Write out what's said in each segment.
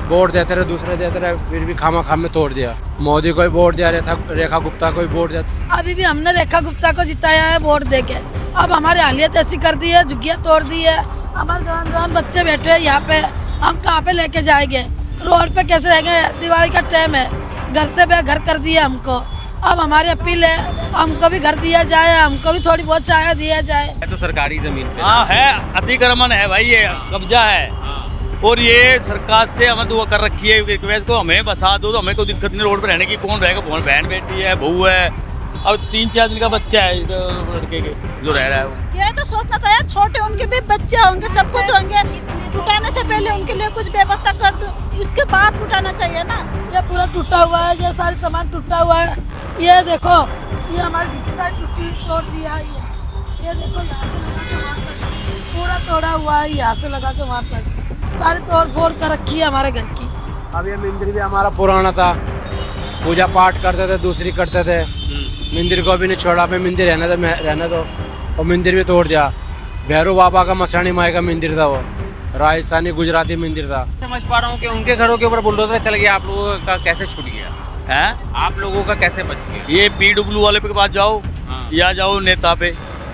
Vote देते रहे, दूसरे देते रहे, फिर भी खामा खाम में तोड़ दिया। मोदी को भी वोट दिया, रेखा गुप्ता को भी वोट दिया। अभी भी हमने रेखा गुप्ता को जिताया है वोट देके। अब हमारी हालियत ऐसी कर दी है, झुग्गियाँ तोड़ दी है। हमारे जवान जवान बच्चे बैठे हैं यहाँ पे, हम कहाँ पे लेके जाएंगे? रोड पे कैसे रहेंगे? दिवाली का टाइम है, घर से बेघर कर दिया हमको। अब हमारी अपील है, हमको भी घर दिया जाए, हमको भी थोड़ी बहुत छाया दिया जाए। तो सरकारी जमीन पे हाँ है, अतिक्रमण है भाई, ये कब्जा है। और ये सरकार से हमें दुआ कर रखी है तो हमें बसा दो, तो हमें कोई दिक्कत नहीं। रोड पर रहने की कौन रहेगा? बहन बेटी है, बहू है, अब 3-4 दिन का बच्चा है लड़के के जो रह रहा है वो। ये तो सोचना था यार, छोटे उनके भी बच्चे होंगे, सब कुछ होंगे। टूटाने से पहले उनके लिए कुछ व्यवस्था कर दो, उसके बाद टूटाना चाहिए ना। ये पूरा टूटा हुआ है, ये सारे सामान टूटा हुआ है। ये देखो, ये हमारी झुग्गी सारी टूटी तोड़ दिया है। ये देखो, यहाँ से लगा के वहाँ तक पूरा तोड़ा हुआ है, यहाँ से लगा के वहाँ तक सारी तोड़ फोड़ कर रखी है हमारे घर की। अब ये मंदिर भी हमारा पुराना था, पूजा पाठ करते थे, दूसरी करते थे। मंदिर को भी नहीं छोड़ा, मैं मंदिर रहने दो, और मंदिर भी तोड़ दिया। भैरव बाबा का, मसाणी माई का मंदिर था, वो राजस्थानी गुजराती मंदिर था। समझ पा रहा हूँ कि उनके घरों के ऊपर बुलडोजर चल गया, आप लोगों का कैसे छूट गया है? आप लोगों का कैसे बच गया? ये PW वाले के पास जाओ या जाओ नेता पे,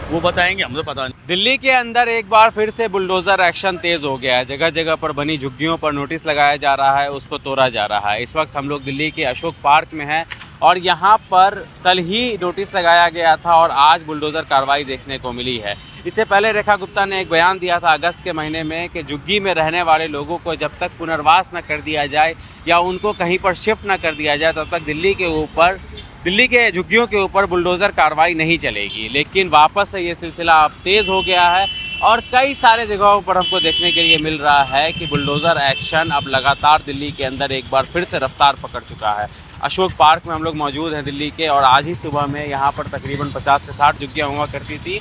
वो बताएंगे, हमसे पता नहीं। दिल्ली के अंदर एक बार फिर से बुलडोजर एक्शन तेज हो गया है। जगह जगह पर बनी झुग्गियों पर नोटिस लगाया जा रहा है, उसको तोड़ा जा रहा है। इस वक्त हम लोग दिल्ली के अशोक पार्क में हैं और यहाँ पर कल ही नोटिस लगाया गया था और आज बुलडोजर कार्रवाई देखने को मिली है। इससे पहले रेखा गुप्ता ने एक बयान दिया था अगस्त के महीने में कि झुग्गी में रहने वाले लोगों को जब तक पुनर्वास न कर दिया जाए या उनको कहीं पर शिफ्ट न कर दिया जाए तब तक दिल्ली के झुग्गियों के ऊपर बुलडोज़र कार्रवाई नहीं चलेगी। लेकिन वापस से ये सिलसिला अब तेज़ हो गया है और कई सारे जगहों पर हमको देखने के लिए मिल रहा है कि बुलडोज़र एक्शन अब लगातार दिल्ली के अंदर एक बार फिर से रफ्तार पकड़ चुका है। अशोक पार्क में हम लोग मौजूद हैं दिल्ली के, और आज ही सुबह में यहाँ पर तकरीबन 50 से 60 झुग्गियाँ हुआ करती थी,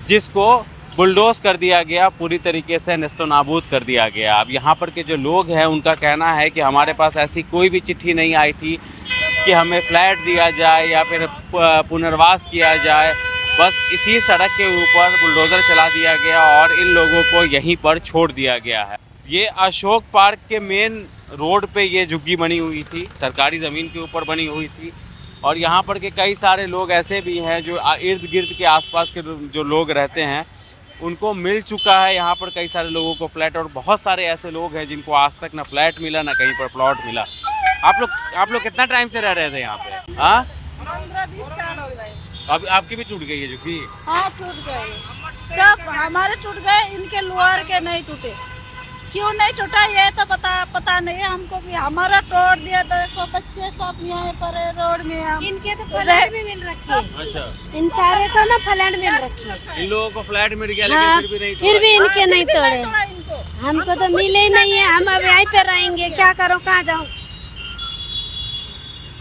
जिसको बुलडोज़ कर दिया गया, पूरी तरीके से नेस्तनाबूद कर दिया गया। अब यहाँ पर के जो लोग हैं उनका कहना है कि हमारे पास ऐसी कोई भी चिट्ठी नहीं आई थी कि हमें फ्लैट दिया जाए या फिर पुनर्वास किया जाए। बस इसी सड़क के ऊपर बुलडोज़र चला दिया गया और इन लोगों को यहीं पर छोड़ दिया गया है। ये अशोक पार्क के मेन रोड पे ये झुग्गी बनी हुई थी, सरकारी ज़मीन के ऊपर बनी हुई थी, और यहाँ पर के कई सारे लोग ऐसे भी हैं जो इर्द गिर्द के आसपास के जो लोग रहते हैं उनको मिल चुका है यहाँ पर कई सारे लोगों को फ्लैट, और बहुत सारे ऐसे लोग हैं जिनको आज तक ना फ्लैट मिला ना कहीं पर प्लॉट मिला। आप लोग कितना टाइम से रह रहे थे यहाँ पे? हाँ, 15-20 साल हो गए। अब आपकी भी टूट गई है झुग्गी? हाँ, टूट गए, सब हमारे टूट गए, इनके लोअर के नहीं टूटे। क्यों नहीं टूटा ये तो पता नहीं है हमको भी। हमारा तोड़ दिया, देखो बच्चे सब यहाँ पर रोड में। हम इनके तो फ्लैट भी मिल रखी है। अच्छा, इन सारे को ना फ्लैट मिल रखी है। इन लोगों को फ्लैट मिल गया, हाँ, लेकिन फिर भी नहीं फिर भी इनके नहीं तोड़ा तोड़े। इनको। हमको तो मिले ही नहीं है, हम अब यहीं पे रहेंगे, क्या करो, कहाँ जाऊँ?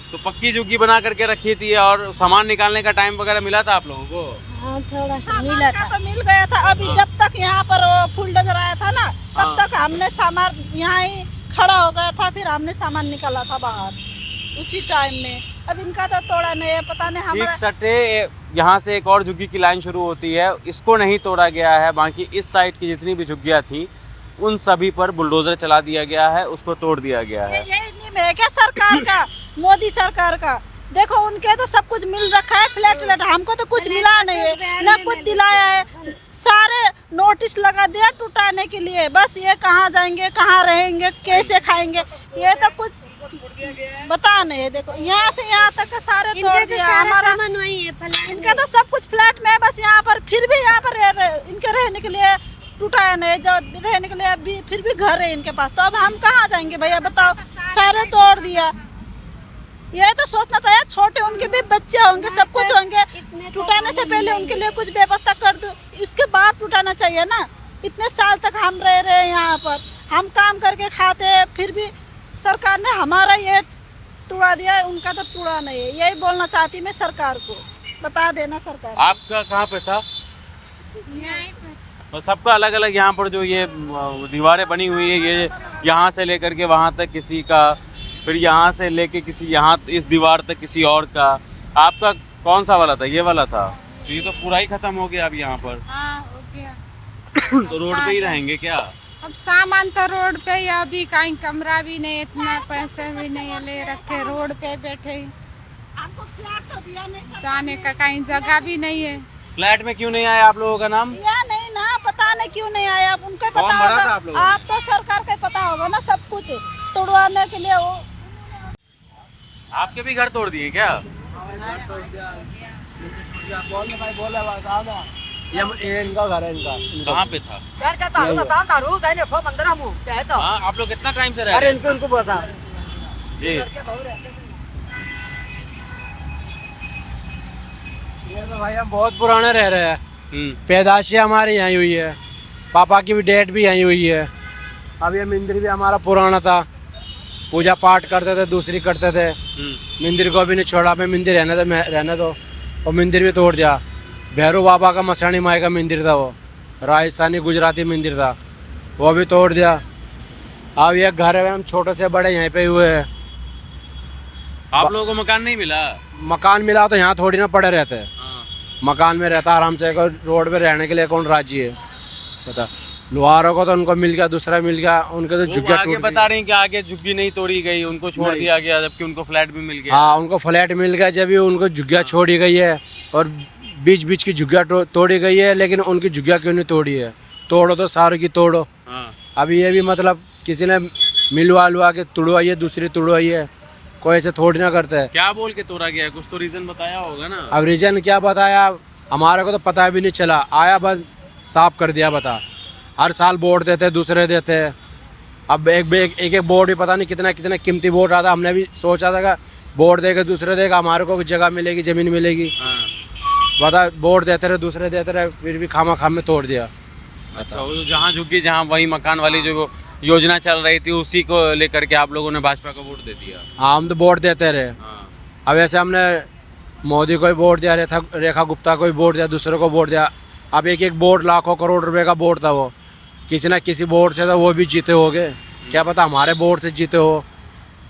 तो पक्की झुग्गी बना करके रखी थी और सामान निकालने का टाइम वगैरह मिला था आप लोगों को? हाँ, थोड़ा सा मिला था। तो मिल गया था। अभी जब तक यहाँ पर बुलडोजर आया था ना, तब तक हमने सामान यहाँ ही खड़ा हो गया था, फिर हमने सामान निकाला था बाहर उसी टाइम में। अब इनका तो तोड़ा नहीं है, पता नहीं हमारा। ठीक सटे यहाँ से एक और झुग्गी की लाइन शुरू होती है, इसको नहीं तोड़ा गया है। बाकी इस साइड की जितनी भी झुग्गियाँ थी उन सभी पर बुलडोजर चला दिया गया है, उसको तोड़ दिया गया है। ये नियम है क्या सरकार का, मोदी सरकार का? देखो उनके तो सब कुछ मिल रखा है, फ्लैट, हमको तो कुछ मिला नहीं है, ना कुछ दिलाया है। सारे नोटिस लगा दिया टुटाने के लिए, बस ये कहाँ जाएंगे, कहाँ रहेंगे, कैसे खाएंगे, ये तो कुछ बता नहीं है। देखो यहाँ से यहाँ तक का सारे तोड़ दिया। हमारा इनका तो सब कुछ फ्लैट में है, बस यहाँ पर फिर भी यहाँ पर इनके रहने के लिए टूटा नहीं, जो रहने के लिए अभी फिर भी घर है इनके पास। तो अब हम कहाँ जाएंगे भैया, बताओ? सारे तोड़ दिया। ये तो सोचना था यार, छोटे उनके भी बच्चे होंगे, सब कुछ होंगे। टूटाने से पहले उनके लिए कुछ व्यवस्था कर दो, उसके बाद टूटाना चाहिए ना। इतने साल तक हम रह रहे हैं यहाँ पर, हम काम करके खाते हैं, फिर भी सरकार ने हमारा ये तोड़ा दिया, उनका तो तोड़ा नहीं है। यही बोलना चाहती मैं सरकार को, बता देना सरकार। आपका कहाँ पे था? और सबका अलग अलग यहाँ पर जो ये दीवारें बनी हुई है, ये यहाँ से लेकर के वहाँ तक किसी का, फिर यहाँ से लेके किसी यहाँ इस दीवार तक किसी और का। आपका कौन सा वाला था? ये वाला था? तो ये तो पूरा ही खत्म हो गया अब यहाँ पर। हाँ, हो गया। तो रोड पे ही रहेंगे क्या? अब सामान तो रोड पे ही, अभी कहीं कमरा भी नहीं, इतना पैसे भी नहीं ले रखे, रोड पे बैठे आपको फ्लैट तो दिया नहीं, जाने का कहीं जगह भी नहीं है। फ्लैट में क्यों नहीं आया आप लोगों का नाम? या नहीं ना, पता नहीं क्यों नहीं आया, अब उनको कौन पता भरा था होगा। आप लोगों ने? आप तो सरकार को पता होगा ना सब कुछ तोड़वाने के लिए। वो आपके भी घर तोड़ दिए क्या? ये इनका घर है, इनका कहाँ पे था? हाँ, आप लोग कितना टाइम से रह रहे हैं? उनको पता जी। ये तो भाई हम बहुत पुराने रह रहे हैं, पैदाशी हमारी यहीं हुई है, पापा की भी डेट भी यहीं हुई है। अब ये मंदिर भी हमारा पुराना था, पूजा पाठ करते थे, दूसरी करते थे, मंदिर को भी नहीं छोड़ा। मैं मंदिर रहने दो, और मंदिर भी तोड़ दिया। भैरू बाबा का मसाणी माई का मंदिर था, वो राजस्थानी गुजराती मंदिर था, वो भी तोड़ दिया। अब ये घर है, हम छोटे से बड़े यहीं पे हुए हैं। आप लोगों को मकान नहीं मिला? मकान मिला तो यहाँ थोड़ी ना पड़े रहते हैं, मकान में रहता आराम से। रोड पे रहने के लिए कौन राजी है पता? लोहारों को तो उनको मिल गया, दूसरा मिल गया, उनके तो झुग्गियां आगे टूट बता रही हैं कि आगे झुग्गी नहीं तोड़ी गई, उनको छोड़ नहीं। दिया गया, जबकि उनको फ्लैट भी मिल गया। हाँ, उनको फ्लैट मिल गया, जब भी उनको झुग्गियां छोड़ी गई है, और बीच बीच की झुग्गियां तोड़ी गई है, लेकिन उनकी झुग्गियां क्यों नहीं तोड़ी है? तोड़ो तो सारों की तोड़ो। अभी ये भी मतलब किसी ने मिलवा लुआ के तुड़वाई है, दूसरी तुड़वाई है, कोई ऐसे थोड़ी ना करता है। क्या बोल के तोड़ा गया? कुछ तो रीजन बताया होगा ना। अब रीजन क्या बताया, हमारे को तो पता भी नहीं चला, आया बस साफ कर दिया। बता, हर साल वोट देते, दूसरे देते। अब एक बोर्ड भी पता नहीं कितना कितना कीमती वोट आता। हमने भी सोचा था कि वोट देगा, दूसरे देगा, हमारे को जगह मिलेगी, ज़मीन मिलेगी। बता, वोट देते रहे, दूसरे देते रहे, फिर भी खामा खाम में तोड़ दिया। अच्छा, वो जहाँ झुग्गी, जहाँ वही मकान वाली जो वो योजना चल रही थी, उसी को लेकर के आप लोगों ने भाजपा को वोट दे दिया। हाँ, हम तो वोट देते रहे। अब ऐसे हमने मोदी को भी वोट दिया, रेखा गुप्ता को भी वोट दिया, दूसरों को वोट दिया। अब एक वोट लाखों करोड़ रुपए का वोट था, वो किसी ना किसी वोट से तो वो भी जीते होंगे, क्या पता हमारे वोट से जीते हो।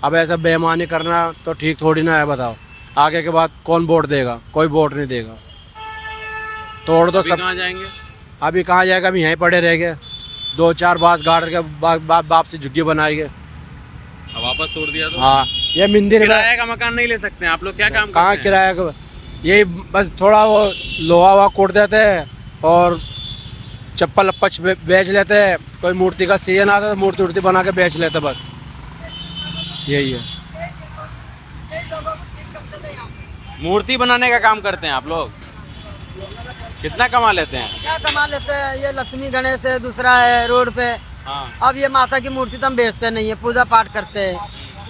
अब ऐसा बेईमानी करना तो ठीक थोड़ी ना है। बताओ, आगे के बाद कौन वोट देगा? कोई वोट नहीं देगा। तोड़ दो सब। कहाँ जाएंगे? अभी कहाँ जाएगा? अभी यहीं पड़े रह गए, 2-4 बास गाड़ के बाप से झुग्गी बनाएंगे। अब वापस तोड़ दिया तो? हाँ, ये मंदिर किराया का मकान नहीं ले सकते हैं आप लोग? क्या काम कहाँ करते हैं? किराया का? यही बस थोड़ा वो लोहा वहा कूट देते हैं, और चप्पल अप्पच बेच लेते हैं। कोई मूर्ति का सीजन आता है तो मूर्ति उर्ति बना के बेच लेते, बस यही है। मूर्ति बनाने का काम करते हैं आप लोग? कितना कमा लेते हैं? क्या कमा लेते हैं? ये लक्ष्मी गणेश है, दूसरा है रोड पे। अब ये माता की मूर्ति तो हम बेचते नहीं है, पूजा पाठ करते हैं।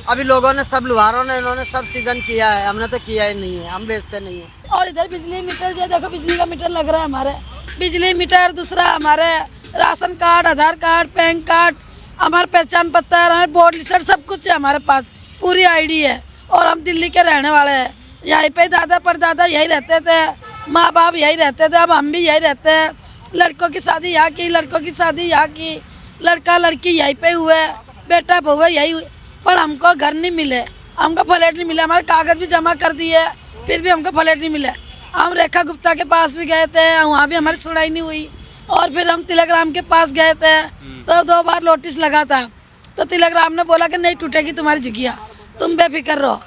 अभी लोगों ने, सब लुहारों ने, इन्होंने सब सीजन किया है, हमने तो किया ही नहीं है, हम बेचते नहीं है। और इधर बिजली मीटर, ये देखो बिजली का मीटर लग रहा है हमारे, बिजली मीटर। दूसरा हमारे राशन कार्ड, आधार कार्ड, पैन कार्ड, हमारे पहचान पत्र, हमारे बोर्ड लिस्ट, सब कुछ है हमारे पास, पूरी आईडी है। और हम दिल्ली के रहने वाले हैं, यहीं पे दादा परदादा यही रहते थे, माँ बाप यही रहते थे, अब हम भी यही रहते हैं। लड़कों की शादी यहाँ की, लड़कों की शादी यहाँ की, लड़का लड़की यहीं पे हुए, बेटा बहू यही हुए, पर हमको घर नहीं मिले, हमको फ्लैट नहीं मिला। हमारे कागज़ भी जमा कर दिए, फिर भी हमको फ्लैट नहीं मिला। हम रेखा गुप्ता के पास भी गए थे, वहाँ भी हमारी सुनाई नहीं हुई। और फिर हम तिलकराम के पास गए थे, तो 2 बार नोटिस लगा था, तो तिलकराम ने बोला कि नहीं टूटेगी तुम्हारी झुग्गियाँ, तुम बेफिक्र रहो।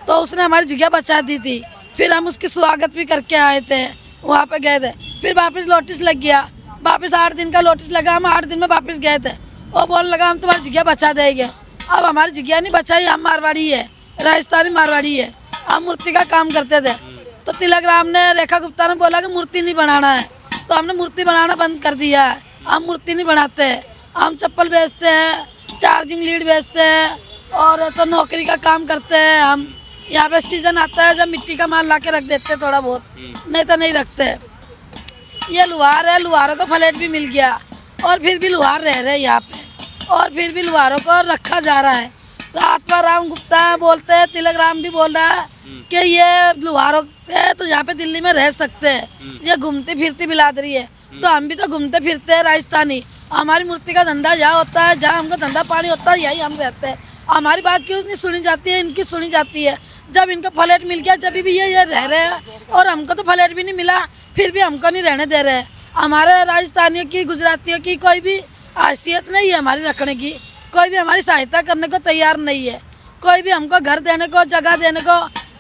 तो उसने हमारी झुग्गियाँ बचा दी थी। फिर हम उसकी स्वागत भी करके आए थे, वहाँ पे गए थे। फिर वापस नोटिस लग गया, वापस 8 दिन का नोटिस लगा, हम 8 दिन में वापस गए थे। वो बोलने लगा हम तुम्हारी झुग्गियाँ बचा देंगे। अब हमारी झुग्गियाँ नहीं बचाई, हम मारवाड़ी है, राजस्थानी मारवाड़ी है, हम मूर्ति का काम करते थे। तो तिलकराम ने, रेखा गुप्ता ने बोला कि मूर्ति नहीं बनाना है, तो हमने मूर्ति बनाना बंद कर दिया है। हम मूर्ति नहीं बनाते, हम चप्पल बेचते हैं, चार्जिंग लीड बेचते हैं, और तो नौकरी का काम करते हैं। हम यहाँ पे सीजन आता है जब मिट्टी का माल ला के रख देते थोड़ा बहुत, नहीं तो नहीं रखते। ये लुहार है, लुहारों को फ्लैट भी मिल गया, और फिर भी लुहार रह रहे हैं यहाँ पे, और फिर भी लुहारों को रखा जा रहा है। राम गुप्ता बोलते हैं, तिलकराम भी बोल रहा है कि ये लुहारों है तो यहाँ पे दिल्ली में रह सकते हैं। ये घूमती फिरती बिलादरी है, तो हम भी तो घूमते फिरते हैं राजस्थानी। हमारी मूर्ति का धंधा यहाँ होता है, जहाँ हमको धंधा पानी होता है यही हम रहते हैं। हमारी बात क्यों नहीं सुनी जाती है? इनकी सुनी जाती है। जब इनको फ्लैट मिल गया, जब भी ये रह रहे हैं, और हमको तो फ्लैट भी नहीं मिला, फिर भी हमको नहीं रहने दे रहे। हमारे राजस्थानियों की, गुजरातियों की कोई भी हैसियत नहीं है हमारी रखने की, कोई भी हमारी सहायता करने को तैयार नहीं है, कोई भी हमको घर देने को जगह देने को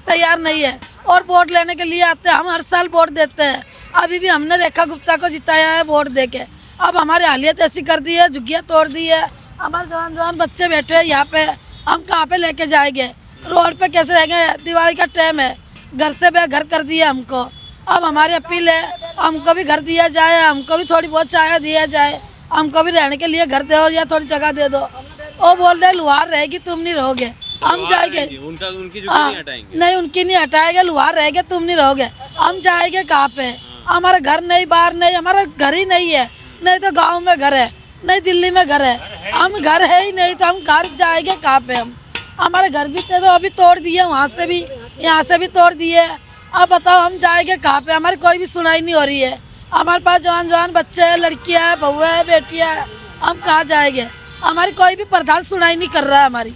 तैयार नहीं है। और वोट लेने के लिए आते हैं, हम हर साल वोट देते हैं, अभी भी हमने रेखा गुप्ता को जिताया है वोट देके। अब हमारी हालियत ऐसी कर दी है, झुग्गियाँ तोड़ दी है, हमारे जवान बच्चे बैठे हैं यहाँ पे, हम कहाँ पे लेके जाएंगे, रोड पे कैसे रहेंगे। दिवाली का टाइम है, घर से बेघर कर दिया हमको। अब हमारी अपील है, हमको भी घर दिया जाए, हमको भी थोड़ी बहुत छाया दिया जाए, हमको भी रहने के लिए घर दो या थोड़ी जगह दे दो। वो बोल रहे लुहार रहेगी तुम नहीं रहोगे, हम जाएंगे। उनकी हाँ, नहीं हटाएंगे। नहीं उनकी नहीं हटाएंगे, लुहार रहेंगे तुम नहीं रहोगे, हम जाएंगे कहाँ पे। हमारा घर नहीं, बाहर नहीं, हमारा घर ही नहीं है, नहीं तो गांव में घर है, नहीं दिल्ली में घर है, हम घर है ही नहीं तो हम घर जाएंगे कहाँ पे। हम हमारे घर भी थे तो अभी तोड़ दिए, वहाँ से भी यहाँ से भी तोड़ दिए। अब बताओ हम जाएंगे कहाँ पे, हमारी कोई भी सुनाई नहीं हो रही है। हमारे पास जवान बच्चे हैं, लड़कियाँ हैं, बहुएँ हैं, बेटियाँ हैं, हम कहाँ जाएंगे। हमारी कोई भी प्रधान सुनाई नहीं कर रहा है हमारी।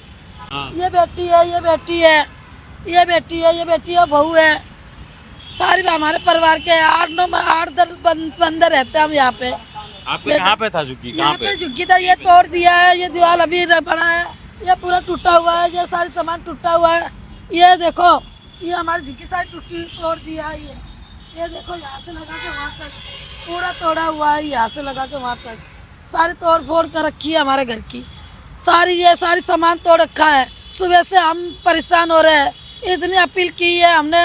ये बेटी है, ये बेटी है, ये बेटी है, ये बेटी है, बहू है, सारी हमारे परिवार के 8-10 बंदर रहते हैं हम यहाँ पे। आपके कहाँ पे था झुग्गी, कहाँ यहाँ पे झुग्गी था, ये तोड़ दिया है, ये दीवार अभी बना है, ये पूरा टूटा हुआ है, ये सारी सामान टूटा हुआ है। ये देखो, ये हमारी झुग्गी सारी टूटी तोड़ दिया है। ये देखो यहाँ से लगा के वहाँ तक पूरा तोड़ा हुआ है, यहाँ से लगा के वहाँ तक सारी तोड़ फोड़ कर रखी है हमारे घर की, सारी ये सारी सामान तोड़ रखा है। सुबह से हम परेशान हो रहे हैं, इतनी अपील की है हमने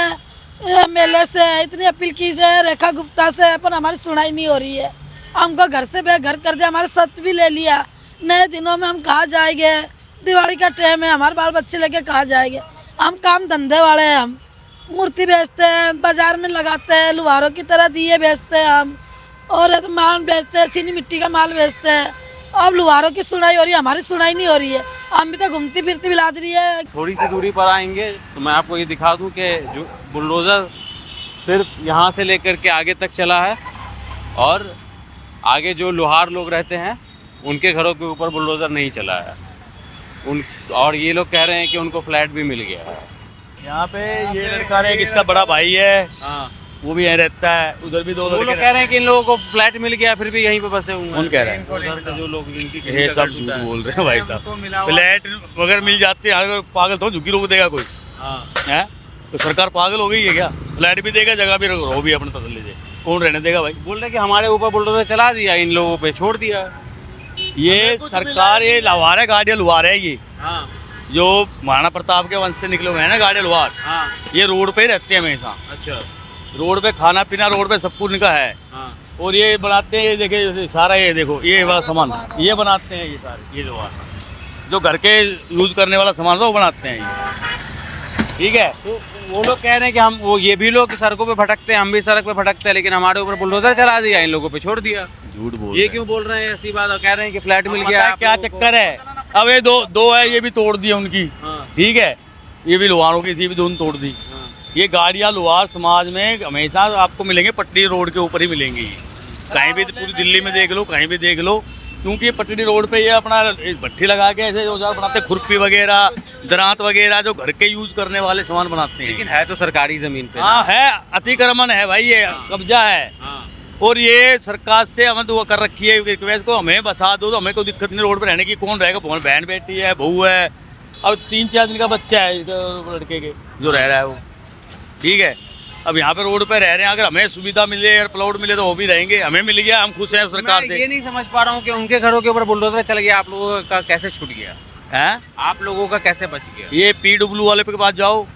MLA से, इतनी अपील की है रेखा गुप्ता से, पर हमारी सुनाई नहीं हो रही है। हमको घर से बेघर कर दिया, हमारे सत भी ले लिया। नए दिनों में हम कहाँ जाएंगे, दिवाली का टाइम है, हमारे बाल बच्चे लेके कहाँ जाएंगे। हम काम धंधे वाले हैं, हम मूर्ति बेचते हैं, बाजार में लगाते हैं, लुहारों की तरह दिए बेचते हैं हम, और माल बेचते हैं, चीनी मिट्टी का माल बेचते हैं। अब लुहारों की सुनाई हो रही है, हमारी सुनाई नहीं हो रही है, हम भी तो घूमती फिरती बिला रही है। थोड़ी सी दूरी पर आएंगे तो मैं आपको ये दिखा दूं कि जो बुलडोज़र सिर्फ यहाँ से लेकर के आगे तक चला है, और आगे जो लोहार लोग रहते हैं उनके घरों के ऊपर बुलडोज़र नहीं चला है। और ये लोग कह रहे हैं कि उनको फ्लैट भी मिल गया है। यहाँ पे ये लड़का है, इसका बड़ा भाई है, हाँ, वो भी यहीं रहता है, उधर भी 2 वो लड़के लोग कह रहे हैं कि इन लोगों को फ्लैट मिल गया फिर भी यहीं पे बसे हुए हैं। कौन कह रहा है? उधर के जो लोग जिनकी ये सब झूठ बोल रहे हैं भाई साहब। फ्लैट अगर मिल जाते हैं, पागल तो झुग्गी रोक देगा कोई है? तो सरकार पागल हो गई है क्या? फ्लैट भी देगा, जगह भी रहो भी अपने तसल्ली से, कौन रहने देगा भाई? बोल रहे कि हमारे ऊपर बुलडोज़र चला दिया, इन लोगों पे छोड़ दिया। ये सरकार, ये लुहार है, गाड़ियाँ लुहार है ये, हाँ जो महाराणा प्रताप के वंश से निकले हुए हैं ना गाड़ियाँ लुहार, हाँ, ये रोड पे ही रहते हैं हमेशा। अच्छा, रोड पे खाना पीना, रोड पे सब कुछ इनका है। हाँ, और ये बनाते हैं, देखिए सारा, ये देखो ये वाला सामान ये बनाते हैं, ये सारे ये जो घर के यूज करने वाला सामान वो बनाते हैं ये, ठीक है। तो वो लोग कह रहे हैं कि हम ये भी लोग सड़कों पे भटकते हैं, हम भी सड़क पे भटकते हैं, लेकिन हमारे ऊपर बुलडोज़र चला दिया, इन लोगों पे छोड़ दिया। झूठ बोल ये क्यों बोल रहे हैं ऐसी बात? और कह रहे हैं कि फ्लैट मिल गया। है, क्या चक्कर है? अब ये दो है, ये भी तोड़ दी उनकी, ठीक है, ये भी लोहारों की थी, भी दोनों तोड़ दी। ये गाड़ियाँ लोहार समाज में हमेशा आपको मिलेंगे, पटरी रोड के ऊपर ही मिलेंगी। कहीं भी पूरी दिल्ली में देख लो, कहीं भी देख लो, क्योंकि ये पटरी रोड पे ये अपना भट्ठी लगा के ऐसे औजार बनाते, खुरपी वगैरह, दरांत वगैरह, जो घर के यूज करने वाले सामान बनाते हैं। लेकिन है तो सरकारी जमीन पे। हाँ है, अतिक्रमण है भाई, ये कब्जा है। और ये सरकार से हमें दुआ कर रखी है रिक्वेस्ट को, हमें बसा दो तो हमें कोई दिक्कत नहीं, रोड पर रहने की। कौन रहेगा? बहन बेटी है, बहू है, अब 3-4 दिन का बच्चा है लड़के के जो रह रहा है वो, ठीक है। अब यहाँ पे रोड पे रह रहे हैं, अगर हमें सुविधा मिले और प्लॉट मिले तो वो भी रहेंगे। हमें मिल गया, हम खुश हैं सरकार से। ये नहीं समझ पा रहा हूँ कि उनके घरों के ऊपर बुलडोज़र चल गया, आप लोगों का कैसे छूट गया है? आप लोगों का कैसे बच गया? ये PW वाले के पास जाओ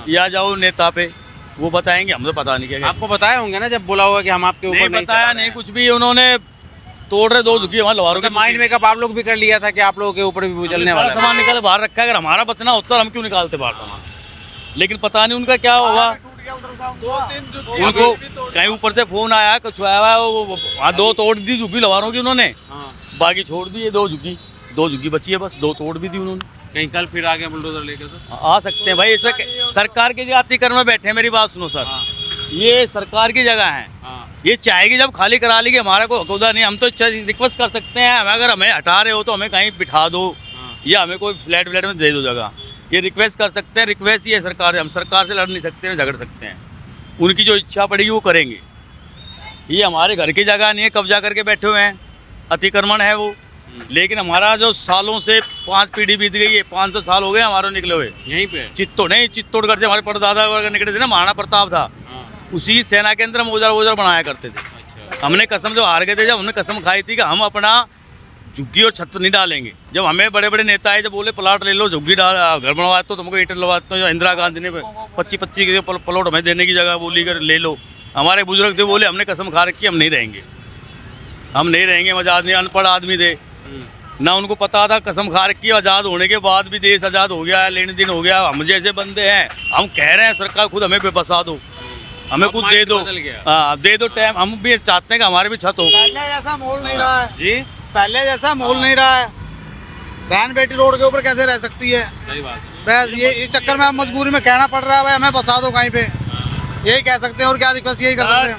या जाओ नेता पे, वो बताएंगे, हम तो पता नहीं क्या। आपको बताया होंगे ना जब बोला होगा कि हम आपके ऊपर नहीं बताया, नहीं कुछ भी। उन्होंने तोड़ रहे 2 झुग्गी हमारे लोहारों के, माइंड मेकअप आप लोग भी कर लिया था कि आप लोगों के ऊपर भी चलने वाला सामान निकाल बाहर रखा है। अगर हमारा बचना होता हम क्यों निकालते बाहर सामान? लेकिन पता नहीं उनका क्या होगा। उनको कहीं ऊपर से फोन आया, कुछ आया, वहाँ 2 तोड़ दी झुग्गी लोहारों की उन्होंने, बाकी छोड़ दी। 2 झुग्गी बची है बस, 2 तोड़ भी दी उन्होंने। कहीं कल फिर आगे बुलडोज़र लेकर तो आ सकते हैं भाई, इसमें सरकार की अतिक्रमण में बैठे हैं। मेरी बात सुनो सर, ये सरकार की जगह है, ये चाहेगी जब खाली करा लेगी, हमारा कोई हकूदा नहीं। हम तो रिक्वेस्ट कर सकते हैं, अगर हमें हटा रहे हो तो हमें कहीं बिठा दो, या हमें कोई फ्लैट में दे दो जगह, ये रिक्वेस्ट कर सकते हैं। रिक्वेस्ट ही है सरकार से, हम सरकार से लड़ नहीं सकते हैं, झगड़ सकते हैं। उनकी जो इच्छा पड़ेगी वो करेंगे। ये हमारे घर की जगह नहीं है, कब्जा करके बैठे हुए हैं, अतिक्रमण है वो। लेकिन हमारा जो सालों से 5 पीढ़ी बीत गई है, 500 साल हो गए हमारे निकले हुए। यहीं पे चित्तौड़गढ़ से हमारे परदादा वगैरह निकले थे ना, महाराणा प्रताप था, उसी सेना के अंदर हम औजार बनाया करते थे। हमने कसम जो हार गए थे, जब हमने कसम खाई थी कि हम अपना झुग्गी और छत नहीं डालेंगे। जब हमें बड़े बड़े नेता आए, जब बोले प्लाट ले लो, झुग्गी डाल, घर बनवाते तो तुमको ईंट लगवाते हो, इंदिरा गांधी ने 25-25 के प्लॉट हमें देने की जगह बोली कर ले लो। हमारे बुजुर्ग थे, बोले हमने कसम खा रखी, हम नहीं रहेंगे, हम नहीं रहेंगे। हम आज़ाद नहीं, अनपढ़ आदमी थे ना, उनको पता था कसम खा रखी। आज़ाद होने के बाद भी देश आज़ाद हो गया, लेन देन हो गया। हम जैसे बंदे हैं, हम कह रहे हैं सरकार खुद हमें बसा दो, हमें कुछ दे दो, हाँ दे दो टाइम। हम भी चाहते हैं कि हमारे भी छत हो। पहले जैसा माहौल नहीं रहा है जी, पहले जैसा माहौल नहीं रहा है। बहन बेटी रोड के ऊपर कैसे रह सकती है? सही बात है। बस ये चक्कर में मजबूरी में कहना पड़ रहा है भाई हमें बसा दो कहीं पे, यही कह सकते हैं और क्या रिक्वेस्ट यही कर सकते हैं।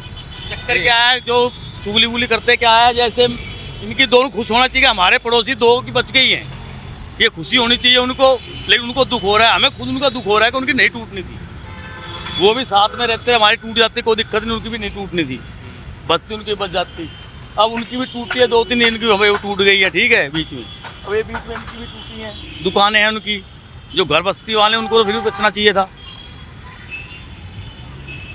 चक्कर क्या है, जो चुगली वुगली करते क्या है, जैसे इनकी दोनों खुश होना चाहिए। हमारे पड़ोसी 2 की बच गई हैं, ये खुशी होनी चाहिए उनको, लेकिन उनको दुख हो रहा है। हमें खुद उनका दुख हो रहा है कि उनकी नहीं टूटनी थी, वो भी साथ में रहते, हमारी टूट जाती, कोई दिक्कत नहीं, उनकी भी नहीं टूटनी थी, बस्ती उनकी बच जाती। अब उनकी भी टूटती है, 2-3 इनकी हमें वो टूट गई है, ठीक है, बीच में। अब ये बीच में इनकी भी टूटी हैं, दुकानें हैं उनकी, जो घर बस्ती वाले उनको तो फिर भी बचना चाहिए था।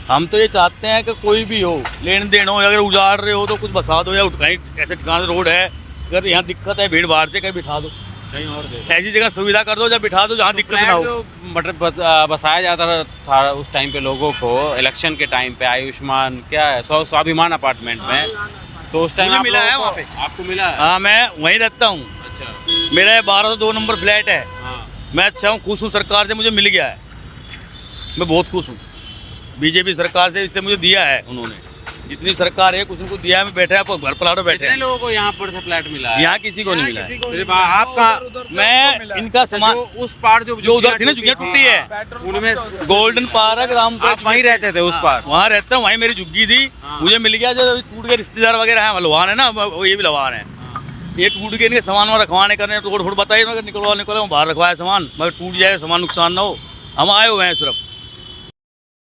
हम तो ये चाहते हैं कि कोई भी हो, लेन देन हो, अगर उजाड़ रहे हो तो कुछ बसा दो, या कहीं ऐसे ठिकाने रोड है, अगर यहाँ दिक्कत है भीड़ भाड़ से, कहीं बिठा दो, कहीं और दे। ऐसी जगह सुविधा कर दो जब बिठा दो जहाँ दिक्कत ना हो। जो बसाया जाता था उस टाइम पे लोगों को, इलेक्शन के टाइम पे, आयुष्मान क्या है, स्वाभिमान अपार्टमेंट में, तो उस टाइम मुझे मिला है वहाँ पे। आपको मिला है? हाँ, मैं वहीं रहता हूँ। अच्छा। मेरा 1202 नंबर फ्लैट है। हाँ। मैं अच्छा हूँ, खुश हूँ, सरकार से मुझे मिल गया है, मैं बहुत खुश हूँ। बीजेपी सरकार से इससे मुझे दिया है उन्होंने, जितनी सरकार है कुछ उनको दिया है। मैं बैठे हैं, घर प्लाटो बैठे कितने हैं। लोगों को यहाँ पर से फ्लैट मिला है? यहाँ किसी को नहीं मिला है। सिर्फ आपका? मैं इनका सामान उस पार जो उधर थी ना, झुग्गियाँ टूटी है, उनमें गोल्डन पार्क, रामपुर, आप वहीं रहते थे उस पार? वहाँ रहता हूँ, वहीं मेरी झुग्गी थी, मुझे मिल गया। जो टूट गए, रिश्तेदार वगैरह हैं, लवान है ना, ये भी लवान है, ये टूट गए, इनके सामान वहाँ रखवाने करने, तो थोड़ा बताइए, मगर निकलवा मैं बाहर रखवाया सामान, मगर टूट जाए सामान, नुकसान ना हो। हम आए हुए हैं सिर्फ